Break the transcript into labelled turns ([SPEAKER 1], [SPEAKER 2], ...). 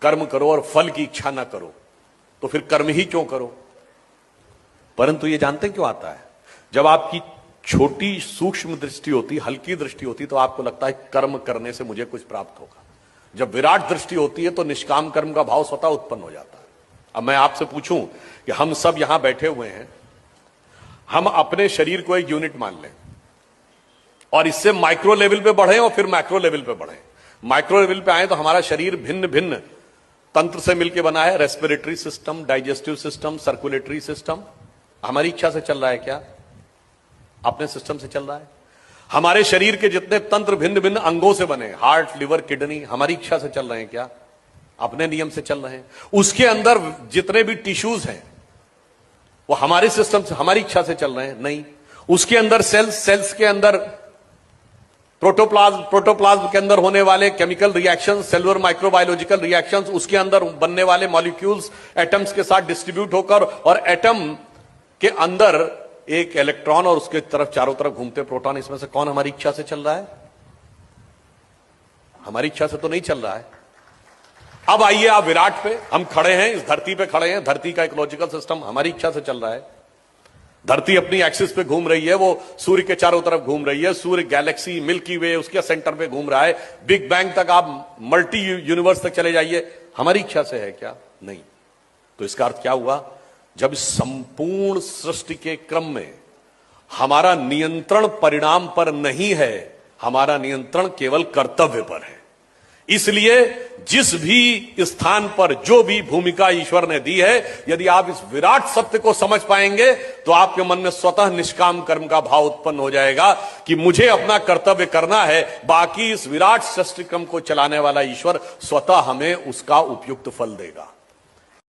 [SPEAKER 1] कर्म करो और फल की इच्छा ना करो, तो फिर कर्म ही क्यों करो। परंतु ये जानते क्यों आता है, जब आपकी छोटी सूक्ष्म दृष्टि होती, हल्की दृष्टि होती, तो आपको लगता है कर्म करने से मुझे कुछ प्राप्त होगा। जब विराट दृष्टि होती है तो निष्काम कर्म का भाव स्वतः उत्पन्न हो जाता है। अब मैं आपसे पूछूं कि हम सब यहां बैठे हुए हैं, हम अपने शरीर को एक यूनिट मान लें और इससे माइक्रो लेवल पे बढ़े और फिर मैक्रो लेवल पे बढ़े। माइक्रो लेवल पे आए तो हमारा शरीर भिन्न भिन्न तंत्र से मिलकर बना है, respiratory system, digestive system, circulatory system. हमारी इच्छा से चल रहा है क्या? अपने सिस्टम से चल रहा है। हमारे शरीर के जितने तंत्र भिन्न भिन्न अंगों से बने, हार्ट, लिवर, किडनी, हमारी इच्छा से चल रहे हैं क्या? अपने नियम से चल रहे हैं। उसके अंदर जितने भी टिश्यूज हैं वो हमारे सिस्टम से, हमारी इच्छा से चल रहे हैं? नहीं। उसके अंदर सेल्स के अंदर प्रोटोप्लाज्म के अंदर होने वाले chemical reactions, cellular microbiological reactions, उसके अंदर बनने वाले मॉलिक्यूल्स एटम्स के साथ डिस्ट्रीब्यूट होकर, और एटम के अंदर एक इलेक्ट्रॉन और उसके तरफ चारों तरफ घूमते प्रोटॉन, इसमें से कौन हमारी इच्छा से चल रहा है? हमारी इच्छा से तो नहीं चल रहा है। अब आइए आप विराट पे, हम खड़े हैं, इस धरती पे खड़े हैं, धरती का इकोलॉजिकल सिस्टम हमारी इच्छा से चल रहा है। धरती अपनी एक्सिस पे घूम रही है, वो सूर्य के चारों तरफ घूम रही है, सूर्य गैलेक्सी मिल्की वे उसके सेंटर पे घूम रहा है, बिग बैंग तक आप मल्टी यूनिवर्स तक चले जाइए, हमारी इच्छा से है क्या? नहीं। तो इसका अर्थ क्या हुआ? जब इस संपूर्ण सृष्टि के क्रम में हमारा नियंत्रण परिणाम पर नहीं है, हमारा नियंत्रण केवल कर्तव्य पर है। इसलिए जिस भी स्थान पर जो भी भूमिका ईश्वर ने दी है, यदि आप इस विराट सत्य को समझ पाएंगे तो आपके मन में स्वतः निष्काम कर्म का भाव उत्पन्न हो जाएगा कि मुझे अपना कर्तव्य करना है, बाकी इस विराट सृष्टि क्रम को चलाने वाला ईश्वर स्वतः हमें उसका उपयुक्त फल देगा।